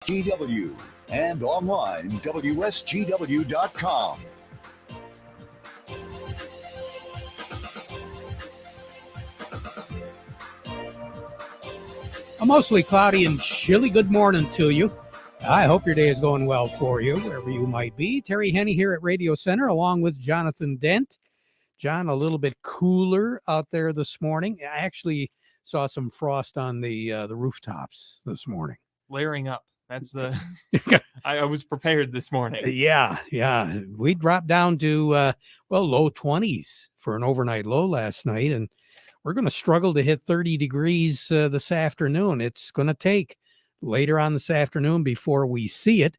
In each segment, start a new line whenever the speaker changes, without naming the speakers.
GW and online WSGW.com.
A mostly cloudy and chilly good morning to you. I hope your day is going well for you, wherever you might be. Terry Henne here at Radio Center, along with Jonathan Dent. John, a little bit cooler out there this morning. I actually saw some frost on the rooftops this morning.
Layering up. That's the... I was prepared this morning.
Yeah. We dropped down to, low 20s for an overnight low last night, and we're going to struggle to hit 30 degrees this afternoon. It's going to take later on this afternoon before we see it,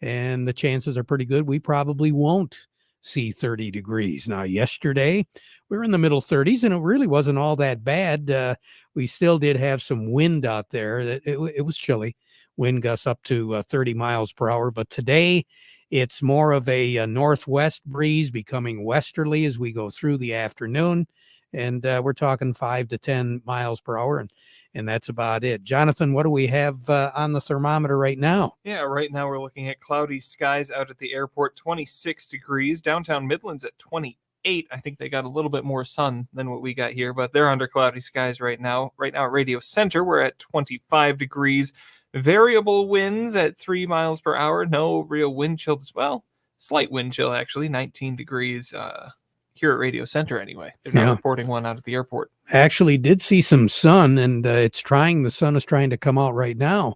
and the chances are pretty good we probably won't see 30 degrees. Now, yesterday, we were in the middle 30s, and it really wasn't all that bad. We still did have some wind out there. It was chilly. Wind gusts up to 30 miles per hour, but today it's more of a northwest breeze becoming westerly as we go through the afternoon. And we're talking 5 to 10 miles per hour, and that's about it. Jonathan, what do we have on the thermometer right now?
Yeah, right now we're looking at cloudy skies out at the airport, 26 degrees. Downtown Midland's at 28. I think they got a little bit more sun than what we got here, but they're under cloudy skies right now. Right now at Radio Center, we're at 25 degrees. Variable winds at 3 miles per hour. No real wind chill as well. Slight wind chill, actually, 19 degrees. Here at Radio Center anyway. They're not reporting one out at the airport.
Actually did see some sun, and the sun is trying to come out right now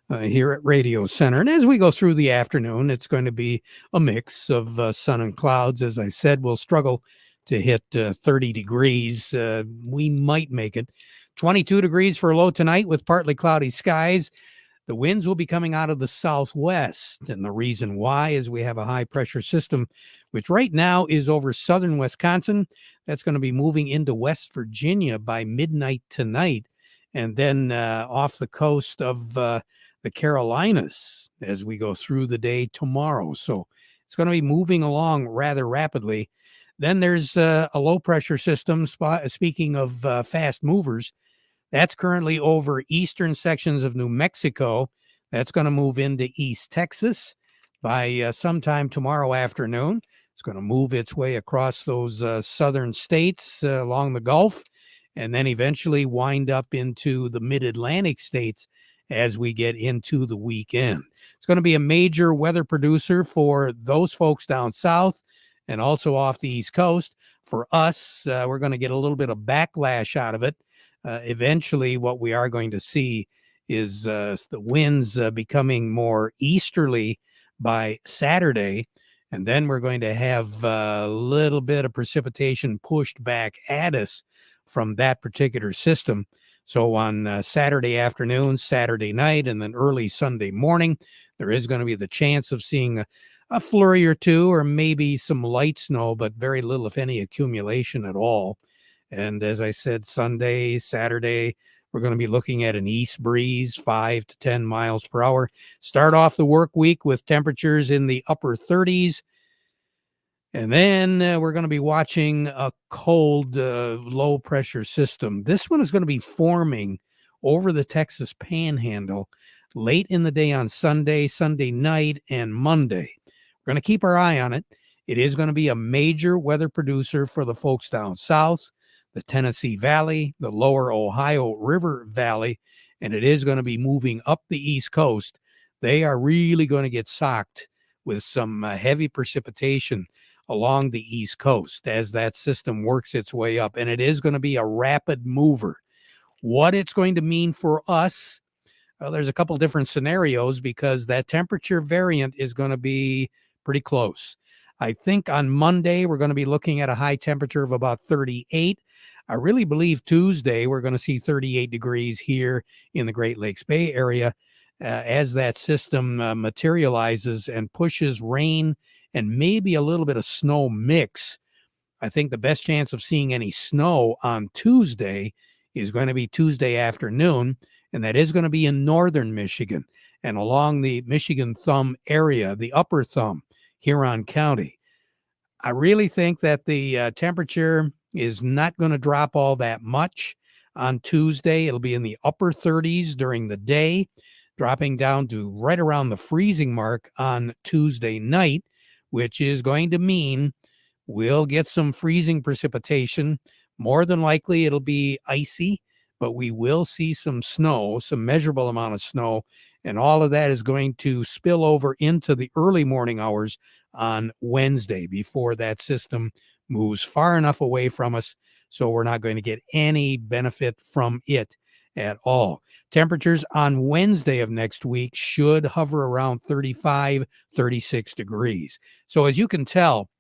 here at Radio Center. And as we go through the afternoon, it's going to be a mix of sun and clouds. As I said, we'll struggle to hit 30 degrees. We might make it. 22 degrees for a low tonight with partly cloudy skies. The winds will be coming out of the southwest, and the reason why is we have a high-pressure system, which right now is over southern Wisconsin. That's going to be moving into West Virginia by midnight tonight, and then off the coast of the Carolinas as we go through the day tomorrow. So it's going to be moving along rather rapidly. Then there's a low-pressure system, speaking of fast movers. That's currently over eastern sections of New Mexico. That's going to move into East Texas by sometime tomorrow afternoon. It's going to move its way across those southern states along the Gulf, and then eventually wind up into the mid-Atlantic states as we get into the weekend. It's going to be a major weather producer for those folks down south and also off the East Coast. For us, we're going to get a little bit of backlash out of it. Eventually, what we are going to see is the winds becoming more easterly by Saturday, and then we're going to have a little bit of precipitation pushed back at us from that particular system. So on Saturday afternoon, Saturday night, and then early Sunday morning, there is going to be the chance of seeing a flurry or two, or maybe some light snow, but very little, if any, accumulation at all. And as I said, Sunday, Saturday, we're going to be looking at an east breeze, 5 to 10 miles per hour. Start off the work week with temperatures in the upper 30s. And then we're going to be watching a cold, low-pressure system. This one is going to be forming over the Texas Panhandle late in the day on Sunday, Sunday night, and Monday. We're going to keep our eye on it. It is going to be a major weather producer for the folks down south, the Tennessee Valley, the lower Ohio River Valley, and it is going to be moving up the East Coast. They are really going to get socked with some heavy precipitation along the East Coast as that system works its way up, and it is going to be a rapid mover. What it's going to mean for us, well, there's a couple different scenarios because that temperature variant is going to be pretty close. I think on Monday, we're going to be looking at a high temperature of about 38. I really believe Tuesday, we're going to see 38 degrees here in the Great Lakes Bay area as that system materializes and pushes rain and maybe a little bit of snow mix. I think the best chance of seeing any snow on Tuesday is going to be Tuesday afternoon, and that is going to be in northern Michigan and along the Michigan Thumb area, the upper Thumb, Huron County. I really think that the temperature is not going to drop all that much on Tuesday. It'll be in the upper 30s during the day. dropping down to right around the freezing mark on Tuesday night, which is going to mean we'll get some freezing precipitation. More than likely, it'll be icy, but we will see some snow, some measurable amount of snow, and all of that is going to spill over into the early morning hours on Wednesday before that system moves far enough away from us so we're not going to get any benefit from it at all. Temperatures on Wednesday of next week should hover around 35, 36 degrees. So as you can tell,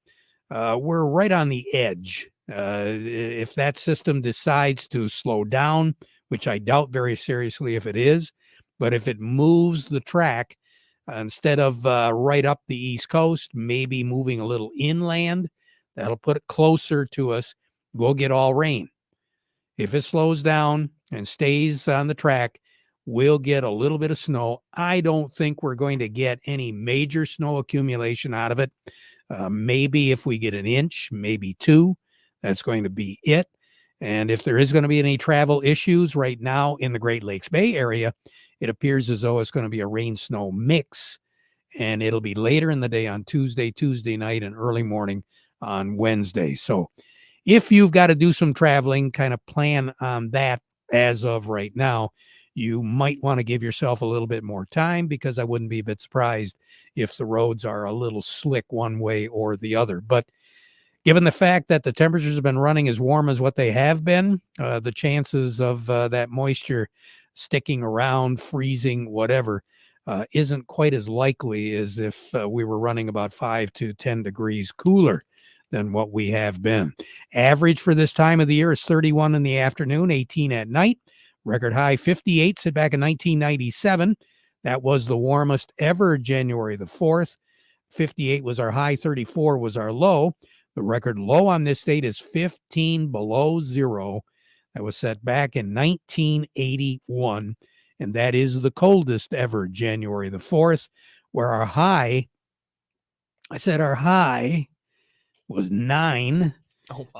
we're right on the edge. If that system decides to slow down, which I doubt very seriously if it is, but if it moves the track instead of right up the East Coast, maybe moving a little inland, that'll put it closer to us. We'll get all rain. If it slows down and stays on the track, we'll get a little bit of snow. I don't think we're going to get any major snow accumulation out of it. Maybe if we get an inch, maybe 2, that's going to be it. And if there is going to be any travel issues right now in the Great Lakes Bay area, it appears as though it's going to be a rain-snow mix. And it'll be later in the day on Tuesday night, and early morning on Wednesday. So if you've got to do some traveling, kind of plan on that as of right now. You might want to give yourself a little bit more time, because I wouldn't be a bit surprised if the roads are a little slick one way or the other. But given the fact that the temperatures have been running as warm as what they have been, the chances of that moisture sticking around, freezing, whatever, isn't quite as likely as if we were running about 5 to 10 degrees cooler than what we have been. Average for this time of the year is 31 in the afternoon, 18 at night. Record high 58, set back in 1997. That was the warmest ever, January the 4th. 58 was our high, 34 was our low. The record low on this date is 15 below zero. That was set back in 1981. And that is the coldest ever, January the 4th, where our high was 9,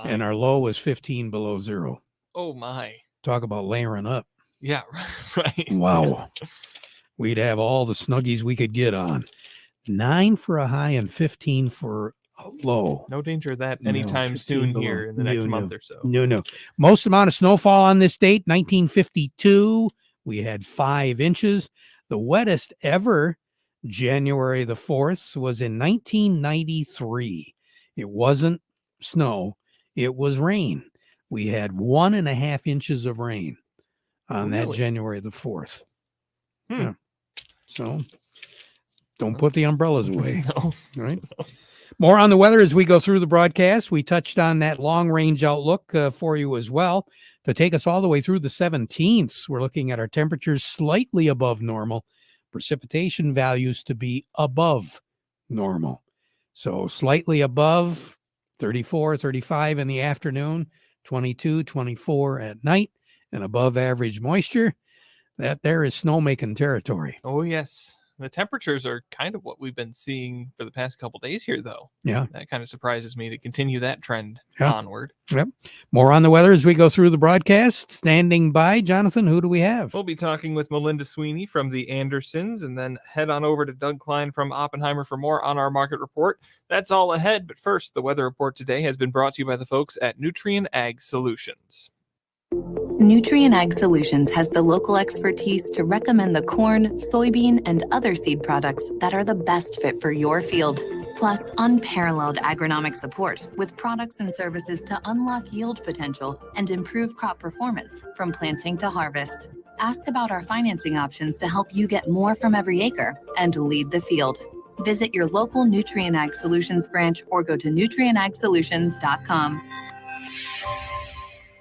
and our low was 15 below zero.
Oh, my.
Talk about layering up.
Yeah, right.
Wow. We'd have all the snuggies we could get on. 9 for a high and 15 for a low.
No danger of that anytime soon
below.
here in the next month or so.
No. Most amount of snowfall on this date, 1952. We had 5 inches. The wettest ever, January the 4th, was in 1993. It wasn't snow. It was rain. We had 1.5 inches of rain on that January the 4th. Yeah. So don't put the umbrellas away.
No.
Right. More on the weather as we go through the broadcast. We touched on that long range outlook for you as well. To take us all the way through the 17th, we're looking at our temperatures slightly above normal, precipitation values to be above normal. So slightly above, 34, 35 in the afternoon, 22, 24 at night, and above average moisture. That there is snowmaking territory.
Oh, yes. The temperatures are kind of what we've been seeing for the past couple days here, though.
Yeah.
That kind of surprises me to continue that trend
Yeah.
onward.
Yep. More on the weather as we go through the broadcast. Standing by, Jonathan, who do we have?
We'll be talking with Melinda Sweeney from the Andersons, and then head on over to Doug Klein from Oppenheimer for more on our market report. That's all ahead, but first, the weather report today has been brought to you by the folks at Nutrien Ag Solutions.
Nutrien Ag Solutions has the local expertise to recommend the corn, soybean, and other seed products that are the best fit for your field. Plus, unparalleled agronomic support with products and services to unlock yield potential and improve crop performance from planting to harvest. Ask about our financing options to help you get more from every acre and lead the field. Visit your local Nutrien Ag Solutions branch or go to nutrienagsolutions.com.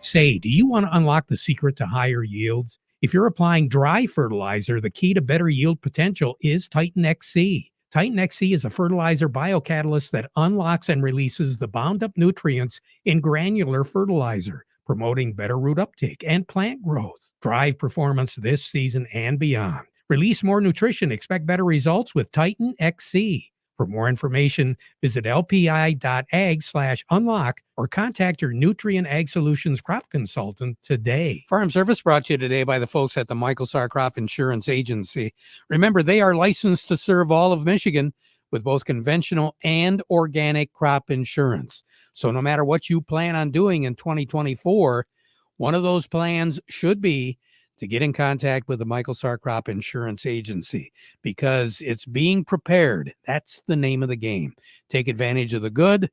Say, do you want to unlock the secret to higher yields? If you're applying dry fertilizer, the key to better yield potential is Titan XC. Titan XC is a fertilizer biocatalyst that unlocks and releases the bound-up nutrients in granular fertilizer, promoting better root uptake and plant growth. Drive performance this season and beyond. Release more nutrition. Expect better results with Titan XC. For more information, visit lpi.ag/unlock or contact your Nutrien Ag Solutions crop consultant today. Farm Service brought to you today by the folks at the Michael Sarr Crop Insurance Agency. Remember, they are licensed to serve all of Michigan with both conventional and organic crop insurance. So no matter what you plan on doing in 2024, one of those plans should be to get in contact with the Michael Sarr Crop Insurance Agency, because it's being prepared. That's the name of the game. Take advantage of the good,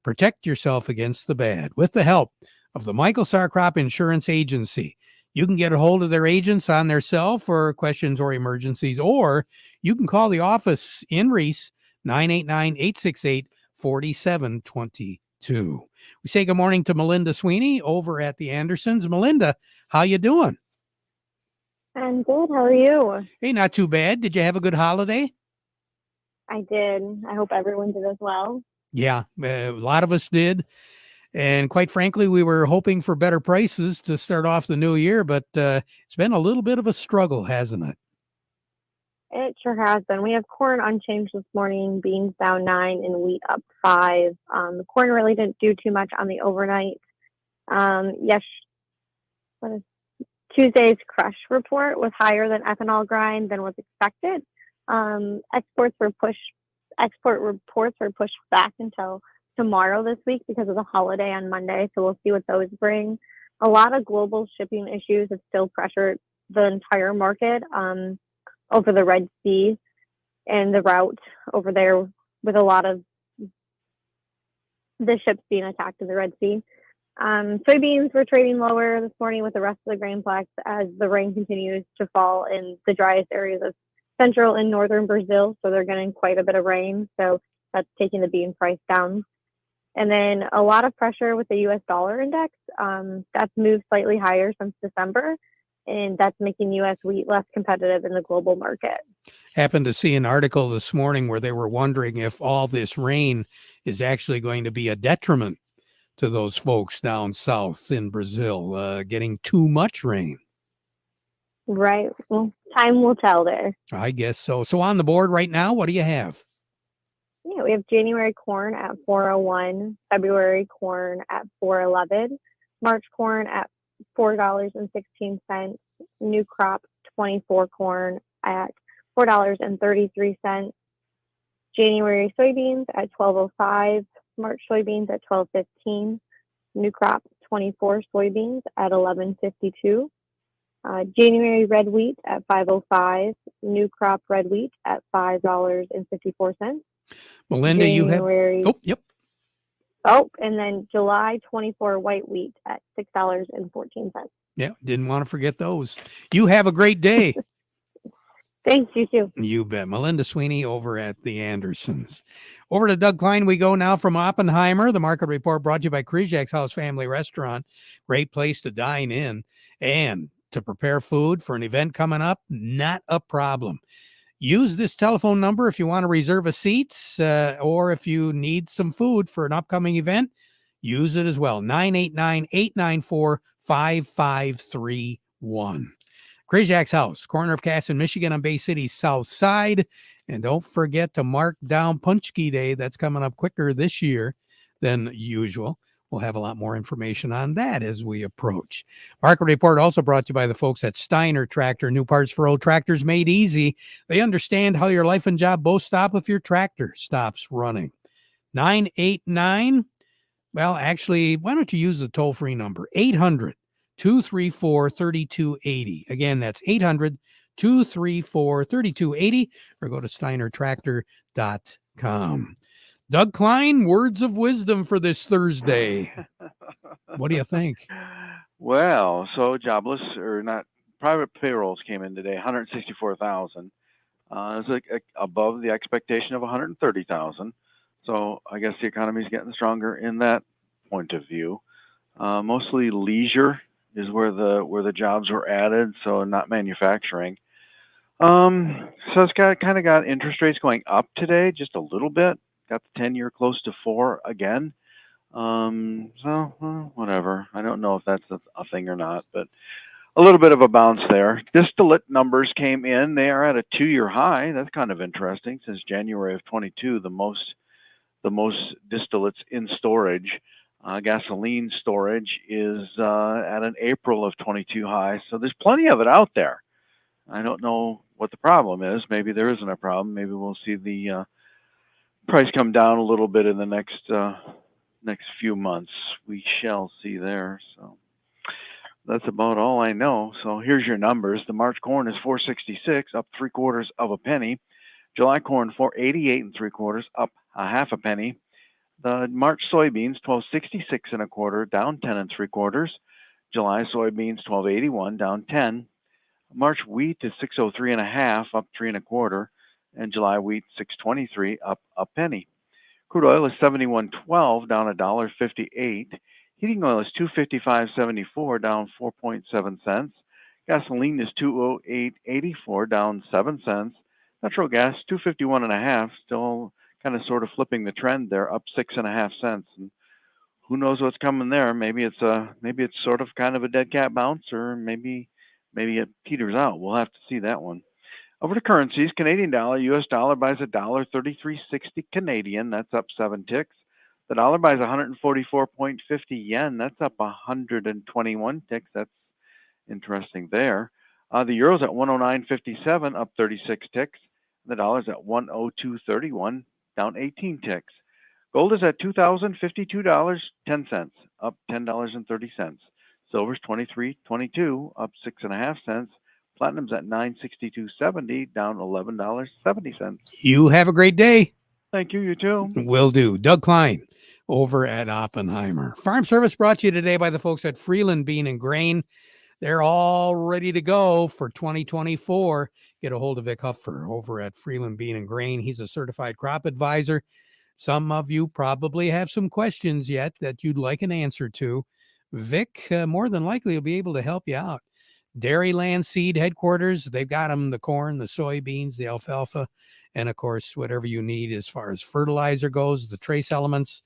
protect yourself against the bad with the help of the Michael Sarr Crop Insurance Agency. You can get a hold of their agents on their cell for questions or emergencies, or you can call the office in Reese, 989-868-4722. We say good morning to Melinda Sweeney over at the Andersons. Melinda, how you doing?
I'm good. How are you?
Hey, not too bad. Did you have a good holiday?
I did. I hope everyone did as well.
Yeah, a lot of us did. And quite frankly, we were hoping for better prices to start off the new year, but it's been a little bit of a struggle, hasn't it?
It sure has been. We have corn unchanged this morning, beans down 9, and wheat up 5. The corn really didn't do too much on the overnight. Tuesday's crush report was higher than ethanol grind than was expected. Export reports were pushed back until tomorrow this week because of the holiday on Monday, so we'll see what those bring. A lot of global shipping issues have still pressured the entire market over the Red Sea and the route over there, with a lot of the ships being attacked in the Red Sea. Soybeans were trading lower this morning with the rest of the grainplex as the rain continues to fall in the driest areas of central and northern Brazil. So they're getting quite a bit of rain. So that's taking the bean price down. And then a lot of pressure with the U.S. dollar index. That's moved slightly higher since December, and that's making U.S. wheat less competitive in the global market.
Happened to see an article this morning where they were wondering if all this rain is actually going to be a detriment to those folks down south in Brazil, getting too much rain.
Right. Well, time will tell there.
I guess so. So on the board right now, what do you have?
Yeah, we have January corn at 401, February corn at 411, March corn at $4.16, new crop 24 corn at $4.33, January soybeans at 1205, March soybeans at 12.15, new crop 24 soybeans at 11.52, January red wheat at 5.05, new crop red wheat at $5.54.
Melinda,
January,
you have. Oh, yep.
Oh, and then July 24 white wheat at $6.14.
Yeah, didn't want to forget those. You have a great day.
Thanks, you too.
You bet. Melinda Sweeney over at the Andersons. Over to Doug Klein we go now from Oppenheimer. The market report brought to you by Kryjak's House Family Restaurant. Great place to dine in and to prepare food for an event coming up. Not a problem. Use this telephone number if you want to reserve a seat or if you need some food for an upcoming event. Use it as well. 989-894-5531. Kryjak's House, corner of Cass and Michigan on Bay City's south side. And don't forget to mark down Punchki Day. That's coming up quicker this year than usual. We'll have a lot more information on that as we approach. Market report also brought to you by the folks at Steiner Tractor. New parts for old tractors made easy. They understand how your life and job both stop if your tractor stops running. 989. Well, actually, why don't you use the toll-free number? 800-234-3280. Again, that's 800-234-3280, or go to steinertractor.com. Doug Klein, words of wisdom for this Thursday. What do you think?
Well, so jobless or not, private payrolls came in today, 164,000. It's like above the expectation of 130,000. So I guess the economy is getting stronger in that point of view. Mostly leisure is where the jobs were added, so not manufacturing. So it's kind of got interest rates going up today, just a little bit. Got the 10-year close to 4 again. So whatever. I don't know if that's a thing or not, but a little bit of a bounce there. Distillate numbers came in. They are at a 2-year high. That's kind of interesting. Since January of 22, the most distillates in storage. Gasoline storage is at an April of 22 high. So there's plenty of it out there. I don't know what the problem is. Maybe there isn't a problem. Maybe we'll see the price come down a little bit in the next few months. We shall see there. So that's about all I know. So here's your numbers. The March corn is 466, up 3/4 of a penny. July corn 488 3/4, up a half a penny. The March soybeans 1266 1/4, down 10 3/4. July soybeans 1281, down 10. March wheat is 603 1/2, up 3 1/4, and July wheat 623, up a penny. Crude oil is 71.12, down $1.58. Heating oil is 255.74, down 4.7 cents. Gasoline is 208.84, down 7 cents. Natural gas 251 1/2, still kind of sort of flipping the trend there, up 6.5 cents. And who knows what's coming there? Maybe it's sort of kind of a dead cat bounce, or maybe it peters out. We'll have to see that one. Over to currencies, Canadian dollar, US dollar buys $1.3360 Canadian. That's up 7 ticks. The dollar buys 144.50 yen. That's up 121 ticks. That's interesting there. The euro's at 109.57, up 36 ticks. The dollar's at 102.31, down 18 ticks. Gold is at $2,052.10, up $10.30. Silver's 23.22, up 6.5 cents. Platinum's at $962.70, down $11.70.
You have a great day.
Thank you. You too.
Will do. Doug Klein over at Oppenheimer. Farm Service brought to you today by the folks at Freeland Bean and Grain. They're all ready to go for 2024. Get a hold of Vic Huffer over at Freeland Bean and Grain. He's a certified crop advisor. Some of you probably have some questions yet that you'd like an answer to. Vic, more than likely, will be able to help you out. Dairyland Seed Headquarters, they've got them, the corn, the soybeans, the alfalfa, and of course, whatever you need as far as fertilizer goes, the trace elements,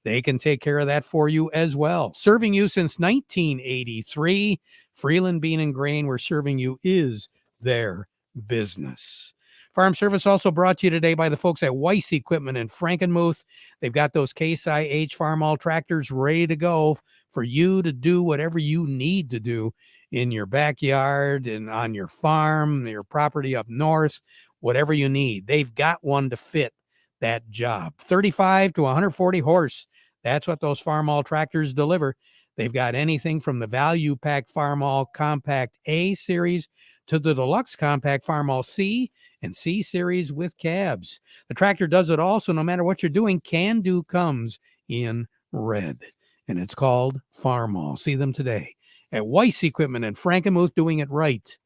they can take care of that for you as well. Serving you since 1983, Freeland Bean and Grain, where serving you is their business. Farm Service also brought to you today by the folks at Weiss Equipment in Frankenmuth. They've got those Case IH Farm All tractors ready to go for you to do whatever you need to do in your backyard and on your farm, your property up north, whatever you need. They've got one to fit that job. 35 to 140 horse. That's what those Farm All tractors deliver. They've got anything from the Value Pack Farm All Compact A series to the Deluxe Compact Farm All C and C series with cabs. The tractor does it all, so no matter what you're doing, Can Do comes in red. And it's called Farm All. See them today at Weiss Equipment in Frankenmuth, doing it right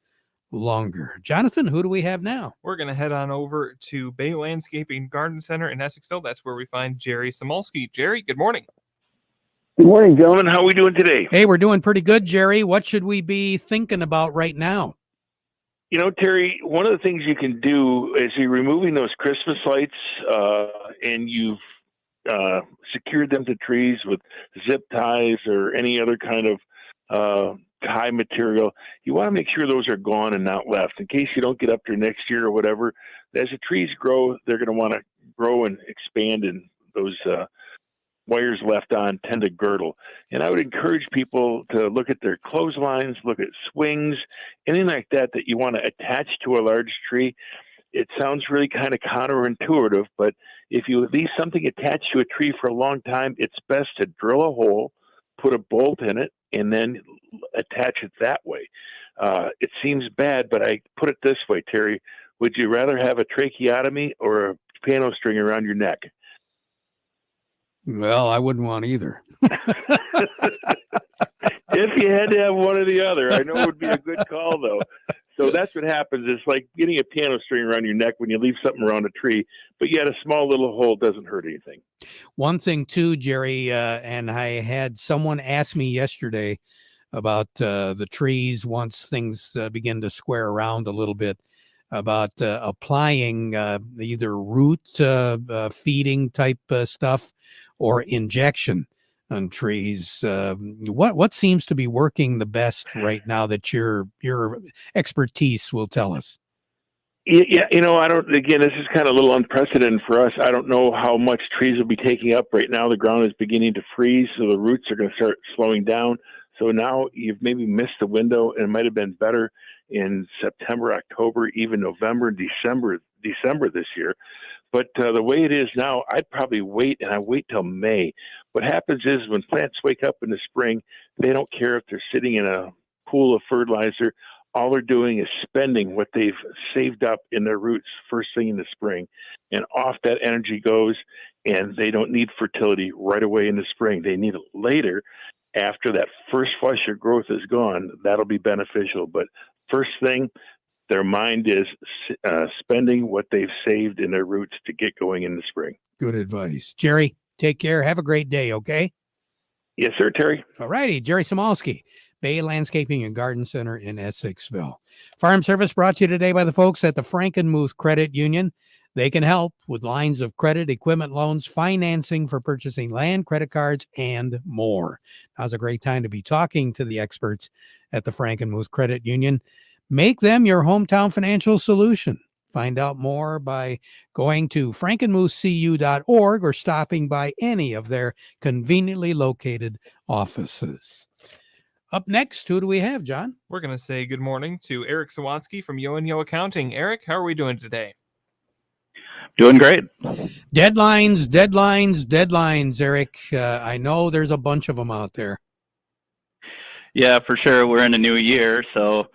longer. Jonathan, who do we have now?
We're going to head on over to Bay Landscaping Garden Center in Essexville. That's where we find Jerry Samolsky. Jerry, good morning.
Good morning, gentlemen. How are we doing today?
Hey, we're doing pretty good, Jerry. What should we be thinking about right now?
You know, Terry, one of the things you can do is you're removing those Christmas lights and you've secured them to trees with zip ties or any other kind of tie material. You want to make sure those are gone and not left in case you don't get up there next year or whatever. As the trees grow, they're going to want to grow and expand, and those wires left on tend to girdle. And I would encourage people to look at their clotheslines, look at swings, anything like that you want to attach to a large tree. It sounds really kind of counterintuitive, but if you leave something attached to a tree for a long time, it's best to drill a hole, put a bolt in it, and then attach it that way. It seems bad, but I put it this way, Terry. Would you rather have a tracheotomy or a piano string around your neck?
Well, I wouldn't want either.
If you had to have one or the other, I know it would be a good call, though. So that's what happens. It's like getting a piano string around your neck when you leave something around a tree, but yet a small little hole doesn't hurt anything.
One thing too, Jerry, and I had someone ask me yesterday about the trees once things begin to square around a little bit, about applying either root feeding type stuff or injection on trees. What seems to be working the best right now that your expertise will tell us?
Yeah, I don't. Again, this is kind of a little unprecedented for us. I don't know how much trees will be taking up right now. The ground is beginning to freeze, so the roots are going to start slowing down. So now you've maybe missed the window, and it might have been better in September, October, even November, December this year. But the way it is now, I'd probably wait, and I wait till May. What happens is when plants wake up in the spring, they don't care if they're sitting in a pool of fertilizer. All they're doing is spending what they've saved up in their roots first thing in the spring. And off that energy goes, and they don't need fertility right away in the spring. They need it later after that first flush of growth is gone. That'll be beneficial. But first thing, their mind is spending what they've saved in their roots to get going in the spring.
Good advice. Jerry, take care. Have a great day, okay?
Yes, sir, Terry.
All righty. Jerry Samalski, Bay Landscaping and Garden Center in Essexville. Farm Service brought to you today by the folks at the Frankenmuth Credit Union. They can help with lines of credit, equipment loans, financing for purchasing land, credit cards, and more. Now's a great time to be talking to the experts at the Frankenmuth Credit Union. Make them your hometown financial solution. Find out more by going to frankenmuthcu.org or stopping by any of their conveniently located offices. Up next, who do we have, John?
We're going to say good morning to Eric Sawatsky from Yo and Yo Accounting. Eric, how are we doing today?
Doing great.
Deadlines, Eric. I know there's a bunch of them out there.
Yeah, for sure. We're in a new year, so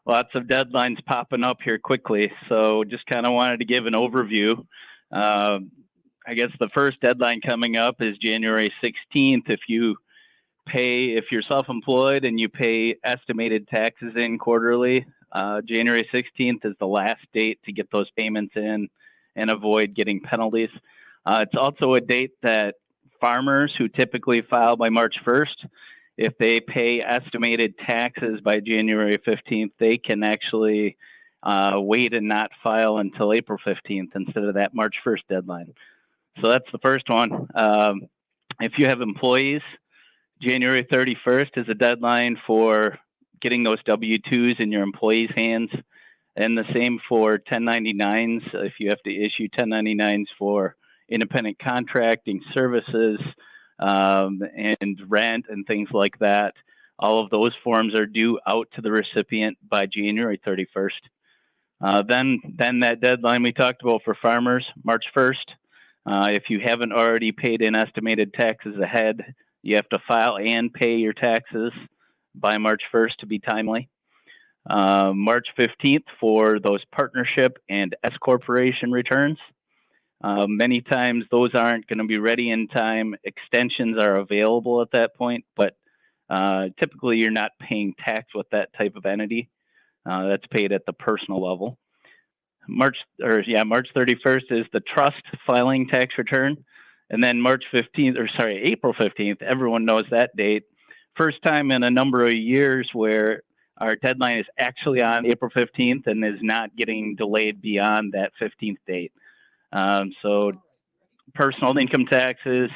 lots of deadlines popping up here quickly. So just kind of wanted to give an overview. I guess the first deadline coming up is January 16th. If you're self-employed and you pay estimated taxes in quarterly, January 16th is the last date to get those payments in and avoid getting penalties. It's also a date that farmers who typically file by March 1st, if they pay estimated taxes by January 15th, they can actually wait and not file until April 15th instead of that March 1st deadline. So that's the first one. If you have employees, January 31st is a deadline for getting those W-2s in your employees' hands. And the same for 1099s. If you have to issue 1099s for independent contracting services, and rent and things like that, all of those forms are due out to the recipient by January 31st. Then that deadline we talked about for farmers, March 1st. If you haven't already paid in estimated taxes ahead, you have to file and pay your taxes by March 1st to be timely. March 15th for those partnership and S corporation returns. Many times those aren't going to be ready in time. Extensions are available at that point, but typically you're not paying tax with that type of entity. That's paid at the personal level. March 31st is the trust filing tax return. And then April 15th, everyone knows that date. First time in a number of years where our deadline is actually on April 15th and is not getting delayed beyond that 15th date. So personal income taxes,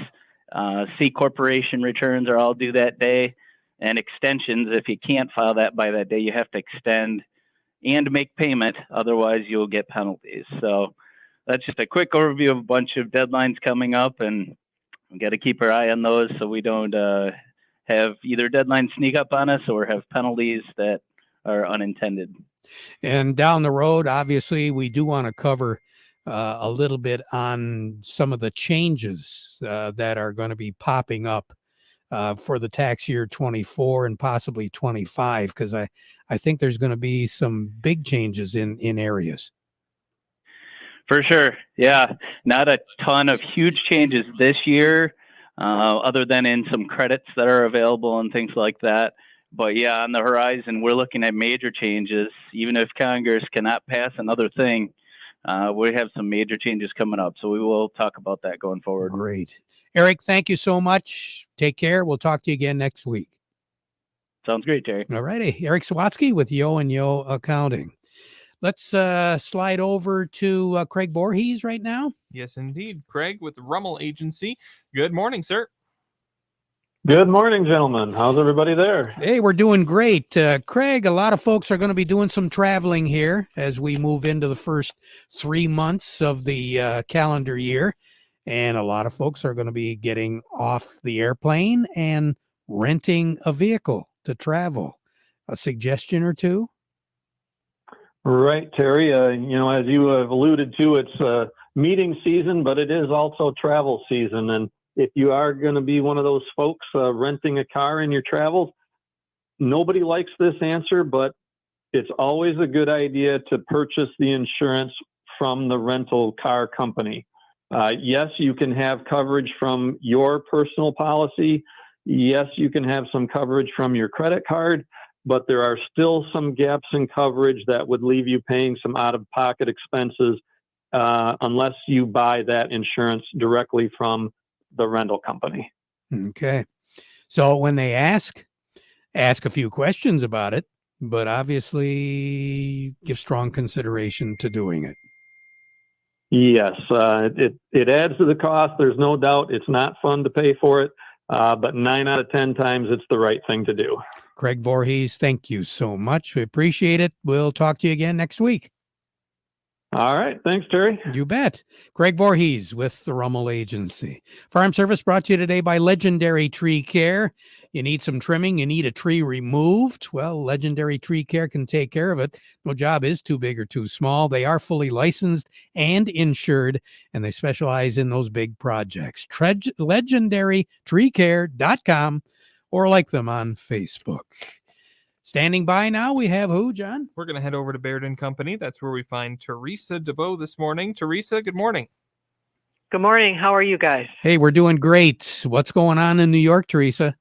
C corporation returns are all due that day, and extensions, if you can't file that by that day, you have to extend and make payment. Otherwise, you'll get penalties. So that's just a quick overview of a bunch of deadlines coming up, and we got to keep our eye on those so we don't have either deadlines sneak up on us or have penalties that are unintended.
And down the road, obviously, we do want to cover a little bit on some of the changes that are going to be popping up for the tax year 24 and possibly 25, because I think there's going to be some big changes in areas.
For sure. Yeah. Not a ton of huge changes this year, other than in some credits that are available and things like that. But yeah, on the horizon, we're looking at major changes. Even if Congress cannot pass another thing, we have some major changes coming up. So we will talk about that going forward.
Great. Eric, thank you so much. Take care. We'll talk to you again next week.
Sounds great, Terry.
All righty. Eric Sawatsky with Yo and Yo Accounting. Let's slide over to Craig Voorhees right now.
Yes, indeed. Craig with Rummel Agency. Good morning, sir.
Good morning, gentlemen. How's everybody there?
Hey, we're doing great. Craig, a lot of folks are going to be doing some traveling here as we move into the first 3 months of the calendar year. And a lot of folks are going to be getting off the airplane and renting a vehicle to travel. A suggestion or two?
Right, Terry. As you have alluded to, it's meeting season, but it is also travel season. And if you are going to be one of those folks renting a car in your travels, nobody likes this answer, but it's always a good idea to purchase the insurance from the rental car company. Yes, you can have coverage from your personal policy. Yes, you can have some coverage from your credit card, but there are still some gaps in coverage that would leave you paying some out-of-pocket expenses unless you buy that insurance directly from the rental company.
Okay. So when they ask a few questions about it, but obviously give strong consideration to doing it.
Yes, it adds to the cost. There's no doubt it's not fun to pay for it, but 9 out of 10 times it's the right thing to do.
Craig Voorhees, thank you so much. We appreciate it. We'll talk to you again next week.
All right. Thanks, Terry.
You bet. Craig Voorhees with the Rummel Agency. Farm Service brought to you today by Legendary Tree Care. You need some trimming, you need a tree removed. Well, Legendary Tree Care can take care of it. No job is too big or too small. They are fully licensed and insured, and they specialize in those big projects. LegendaryTreeCare.com or like them on Facebook. Standing by now, we have who, John?
We're going to head over to Baird & Company. That's where we find Teresa DeVoe this morning. Teresa, good morning.
Good morning. How are you guys?
Hey, we're doing great. What's going on in New York, Teresa?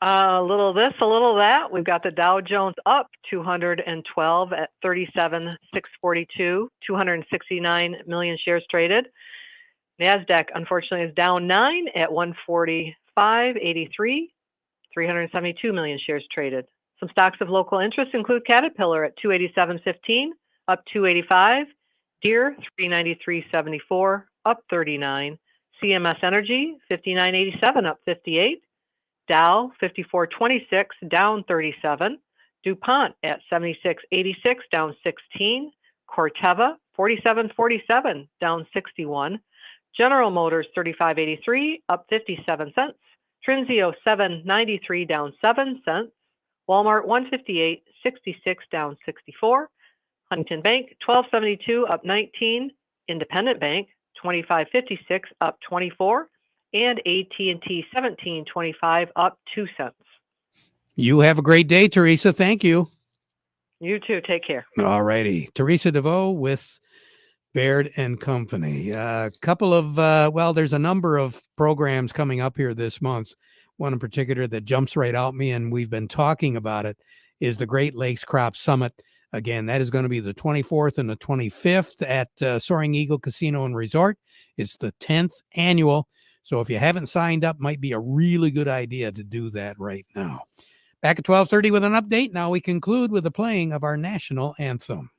A little this, a little that. We've got the Dow Jones up 212 at 37,642, 269 million shares traded. NASDAQ, unfortunately, is down 9 at 145.83, 372 million shares traded. Some stocks of local interest include Caterpillar at 287.15, up 285, Deere 393.74, up 39, CMS Energy 59.87, up 58, Dow 54.26, down 37, DuPont at 76.86, down 16, Corteva 47.47, down 61, General Motors 35.83, up 57 cents, Trinzio 7.93, down 7 cents, Walmart 158.66, down 64, Huntington Bank 12.72, up 19, Independent Bank 25.56, up 24, and AT&T 17.25, up 2 cents.
You have a great day, Teresa. Thank you.
You too. Take care.
All righty. Teresa DeVoe with Baird & Company. A couple of, there's a number of programs coming up here this month. One in particular that jumps right out me, and we've been talking about it, is the Great Lakes Crop Summit. Again, that is going to be the 24th and the 25th at Soaring Eagle Casino and Resort. It's the 10th annual. So if you haven't signed up, might be a really good idea to do that right now. Back at 12:30 with an update. Now we conclude with the playing of our national anthem.